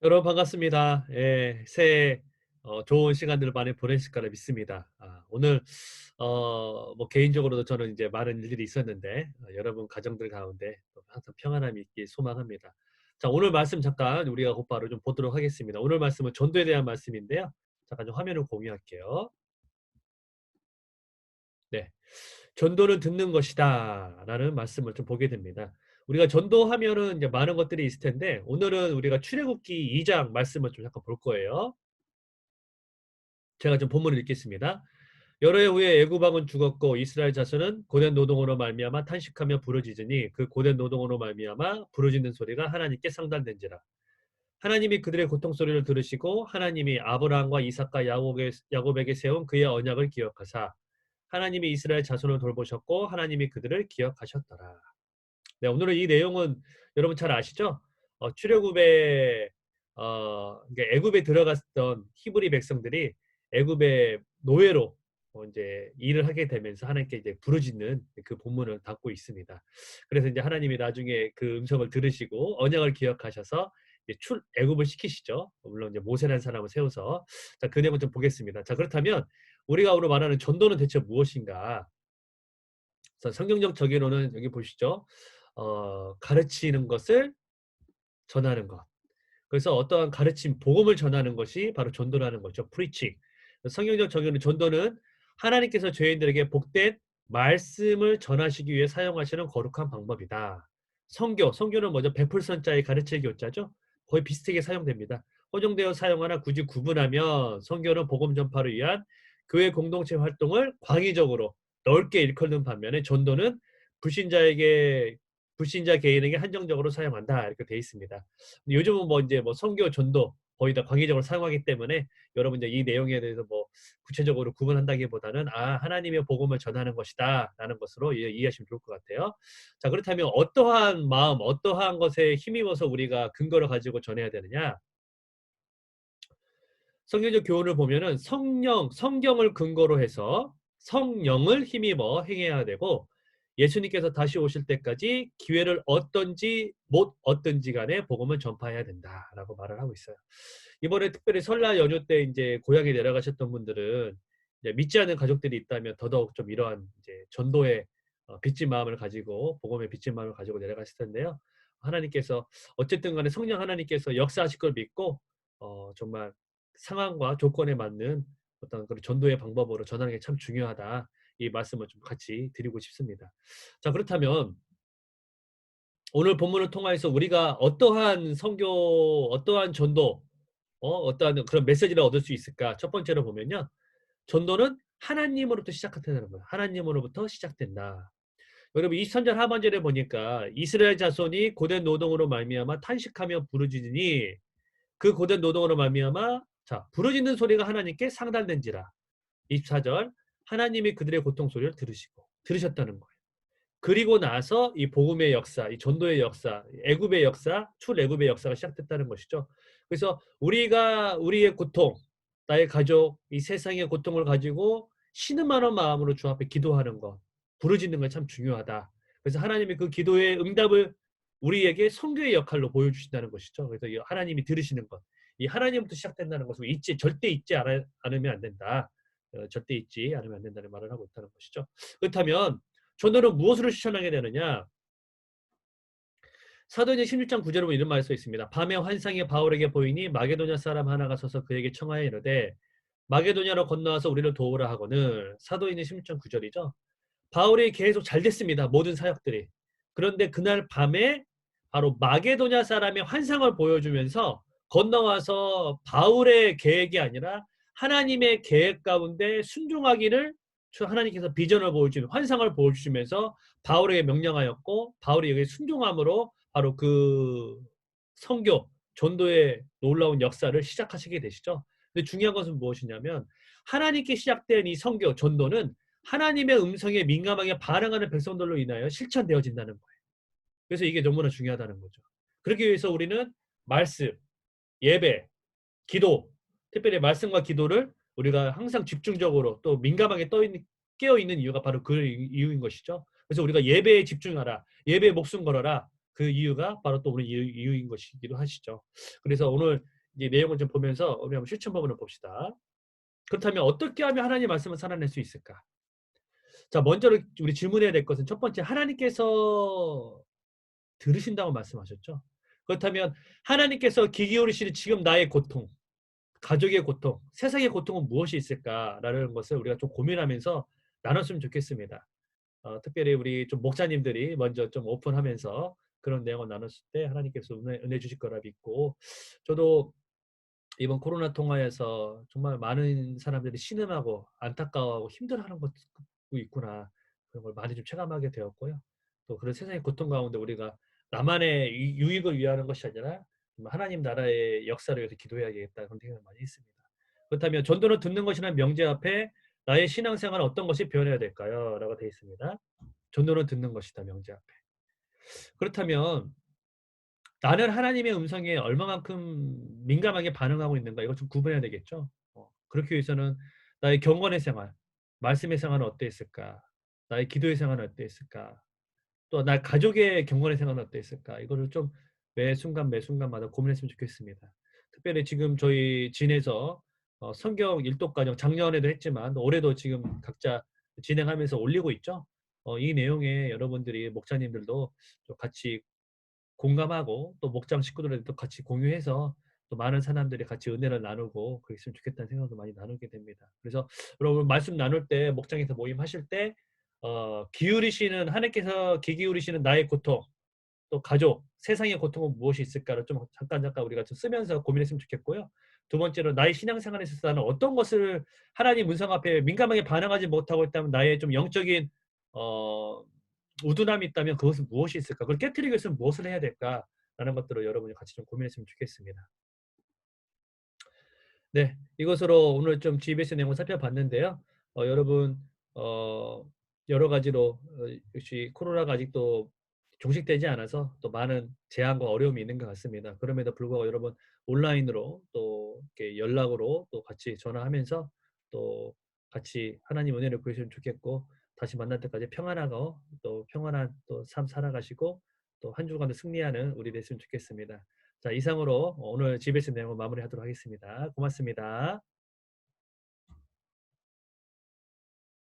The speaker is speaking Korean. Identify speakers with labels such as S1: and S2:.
S1: 여러분 반갑습니다. 예, 새해 좋은 시간들을 많이 보내실 거라 믿습니다. 오늘 뭐 개인적으로도 저는 이제 많은 일들이 있었는데 여러분 가정들 가운데 또 항상 평안함이 있길 소망합니다. 자, 오늘 말씀 잠깐 우리가 곧바로 좀 보도록 하겠습니다. 오늘 말씀은 전도에 대한 말씀인데요. 잠깐 좀 화면을 공유할게요. 네. 전도는 듣는 것이다라는 말씀을 좀 보게 됩니다. 우리가 전도하면은 이제 많은 것들이 있을 텐데 오늘은 우리가 출애굽기 2장 말씀을 좀 잠깐 볼 거예요. 제가 좀 본문을 읽겠습니다. 여러 해 후에 애굽 왕은 죽었고 이스라엘 자손은 고된 노동으로 말미암아 탄식하며 부르짖으니 그 고된 노동으로 말미암아 부르짖는 소리가 하나님께 상달된지라. 하나님이 그들의 고통 소리를 들으시고 하나님이 아브라함과 이삭과 야곱에게 세운 그의 언약을 기억하사 하나님이 이스라엘 자손을 돌보셨고 하나님이 그들을 기억하셨더라. 네, 오늘은 이 내용은 여러분 잘 아시죠? 출애굽에 그러니까 애굽에 들어갔던 히브리 백성들이 애굽의 노예로 이제 일을 하게 되면서 하나님께 이제 부르짖는 그 본문을 담고 있습니다. 그래서 이제 하나님이 나중에 그 음성을 들으시고 언약을 기억하셔서 이제 애굽을 시키시죠. 물론 이제 모세라는 사람을 세워서 자, 그 내용을 좀 보겠습니다. 자, 그렇다면 우리가 오늘 말하는 전도는 대체 무엇인가? 그래서 성경적 적용으로는 여기 보시죠. 가르치는 것을 전하는 것. 그래서 어떠한 가르침, 복음을 전하는 것이 바로 전도라는 거죠. preaching. 성경적 적용은 전도는 하나님께서 죄인들에게 복된 말씀을 전하시기 위해 사용하시는 거룩한 방법이다. 성교는 뭐죠? 베풀선자의 가르칠 교자죠. 거의 비슷하게 사용됩니다. 허용되어 사용하나 굳이 구분하면 성교는 복음 전파를 위한 교회 공동체 활동을 광의적으로 넓게 일컫는 반면에 전도는 불신자에게 불신자 개인에게 한정적으로 사용한다 이렇게 돼 있습니다. 요즘은 뭐 이제 뭐 선교 전도 거의 다 광의적으로 사용하기 때문에 여러분 이제 이 내용에 대해서 뭐 구체적으로 구분한다기보다는 하나님의 복음을 전하는 것이다라는 것으로 이해하시면 좋을 것 같아요. 자, 그렇다면 어떠한 마음, 어떠한 것에 힘입어서 우리가 근거를 가지고 전해야 되느냐? 성경적 교훈을 보면은 성경을 근거로 해서 성령을 힘입어 행해야 되고 예수님께서 다시 오실 때까지 기회를 얻든지 못 얻든지 간에 복음을 전파해야 된다라고 말을 하고 있어요. 이번에 특별히 설날 연휴 때 이제 고향에 내려가셨던 분들은 이제 믿지 않는 가족들이 있다면 더더욱 좀 이러한 이제 전도의 빚진 마음을 가지고 복음의 빚진 마음을 가지고 내려갔을 텐데요. 하나님께서 어쨌든 간에 성령 하나님께서 역사하실 걸 믿고 정말 상황과 조건에 맞는 어떤 그런 전도의 방법으로 전하는 게 참 중요하다. 이 말씀을 좀 같이 드리고 싶습니다. 자, 그렇다면 오늘 본문을 통해서 우리가 어떠한 선교, 어떠한 전도, 어떠한 그런 메시지를 얻을 수 있을까? 첫 번째로 보면요. 전도는 하나님으로부터 시작한다는 거예요. 하나님으로부터 시작된다. 여러분 23절 하반절에 보니까 이스라엘 자손이 고된 노동으로 말미암아 탄식하며 부르짖으니 그 고된 노동으로 말미암아 자 부르짖는 소리가 하나님께 상달된지라. 24절 하나님이 그들의 고통 소리를 들으셨다는 거예요. 그리고 나서 이 복음의 역사, 이 전도의 역사, 애굽의 역사, 출애굽의 역사가 시작됐다는 것이죠. 그래서 우리가 우리의 고통, 나의 가족, 이 세상의 고통을 가지고 신음하는 마음으로 주 앞에 기도하는 것, 부르짖는 건 참 중요하다. 그래서 하나님이 그 기도의 응답을 우리에게 선교의 역할로 보여주신다는 것이죠. 그래서 이 하나님이 들으시는 것, 이 하나님부터 시작된다는 것을 절대 잊지 않으면 안 된다. 절대 잊지 않으면 안 된다는 말을 하고 있다는 것이죠. 그렇다면 전도는 무엇으로 실천하게 되느냐? 사도행전 16장 9절에 보면 이런 말이 써 있습니다. 밤에 환상이 바울에게 보이니 마게도냐 사람 하나가 서서 그에게 청하여 이르되 마게도냐로 건너와서 우리를 도우라 하거늘. 사도행전 16장 9절이죠. 바울이 계속 잘 됐습니다. 모든 사역들이. 그런데 그날 밤에 바로 마게도냐 사람의 환상을 보여주면서 건너와서 바울의 계획이 아니라 하나님의 계획 가운데 순종하기를 하나님께서 비전을 보여주면 환상을 보여주시면서 바울에게 명령하였고 바울이 여기 순종함으로 바로 그 선교 전도의 놀라운 역사를 시작하시게 되시죠. 근데 중요한 것은 무엇이냐면 하나님께 시작된 이 선교 전도는 하나님의 음성에 민감하게 반응하는 백성들로 인하여 실천되어진다는 거예요. 그래서 이게 너무나 중요하다는 거죠. 그러기 위해서 우리는 말씀, 예배, 기도, 특별히 말씀과 기도를 우리가 항상 집중적으로 또 민감하게 깨어 있는 이유가 바로 그 이유인 것이죠. 그래서 우리가 예배에 집중하라, 예배에 목숨 걸어라. 그 이유가 바로 또 우리 이유인 것이기도 하시죠. 그래서 오늘 이 내용을 좀 보면서 우리 한번 실천 부분을 봅시다. 그렇다면 어떻게 하면 하나님의 말씀을 살아낼 수 있을까? 자, 먼저 우리 질문해야 될 것은 첫 번째, 하나님께서 들으신다고 말씀하셨죠. 그렇다면 하나님께서 귀 기울이시는 지금 나의 고통, 가족의 고통, 세상의 고통은 무엇이 있을까라는 것을 우리가 좀 고민하면서 나눴으면 좋겠습니다. 특별히 우리 좀 목사님들이 먼저 좀 오픈하면서 그런 내용을 나눴을 때 하나님께서 은혜 주실 거라 믿고, 저도 이번 코로나 통화에서 정말 많은 사람들이 신음하고 안타까워하고 힘들어하는 것도 있구나, 그런 걸 많이 좀 체감하게 되었고요. 또 그런 세상의 고통 가운데 우리가 나만의 유익을 위하는 것이 아니라 하나님 나라의 역사를 위해서 기도해야겠다, 그런 생각을 많이 했습니다. 그렇다면 전도는 듣는 것이라는 명제 앞에 나의 신앙생활은 어떤 것이 변해야 될까요? 라고 되어 있습니다. 전도는 듣는 것이다, 명제 앞에. 그렇다면 나는 하나님의 음성에 얼마만큼 민감하게 반응하고 있는가, 이걸 좀 구분해야 되겠죠. 그렇기 위해서는 나의 경건의 생활, 말씀의 생활은 어떠했을까? 나의 기도의 생활은 어떠했을까? 또 나 가족의 경건의 생활은 어떠했을까? 이거를 좀 매 순간 매 순간마다 고민했으면 좋겠습니다. 특별히 지금 저희 진에서 성경 일독 과정 작년에도 했지만 올해도 지금 각자 진행하면서 올리고 있죠. 이 내용에 여러분들이 목사님들도 좀 같이 공감하고 또 목장 식구들한테도 같이 공유해서 또 많은 사람들이 같이 은혜를 나누고 그랬으면 좋겠다는 생각도 많이 나누게 됩니다. 그래서 여러분 말씀 나눌 때 목장에서 모임하실 때 기울이시는 하나님께서 귀 기울이시는 나의 고통, 또 가족, 세상의 고통은 무엇이 있을까를 좀 잠깐 우리가 좀 쓰면서 고민했으면 좋겠고요. 두 번째로 나의 신앙생활에 있어서 나는 어떤 것을 하나님 음성 앞에 민감하게 반응하지 못하고 있다면 나의 좀 영적인 어 우둔함이 있다면 그것은 무엇이 있을까? 그걸 깨트리기 위해서는 무엇을 해야 될까라는 것들을 여러분이 같이 좀 고민했으면 좋겠습니다. 네, 이것으로 오늘 좀 GBS 내용을 살펴봤는데요. 여러분 어, 여러 가지로 역시 코로나가 아직도 종식되지 않아서 또 많은 제한과 어려움이 있는 것 같습니다. 그럼에도 불구하고 여러분 온라인으로 또 이렇게 연락으로 또 같이 전화하면서 또 같이 하나님 은혜를 구했으면 좋겠고, 다시 만날 때까지 평안하고 또 평안한 또 삶 살아가시고 또 한 주간도 승리하는 우리 됐으면 좋겠습니다. 자, 이상으로 오늘 GBS 내용을 마무리하도록 하겠습니다. 고맙습니다.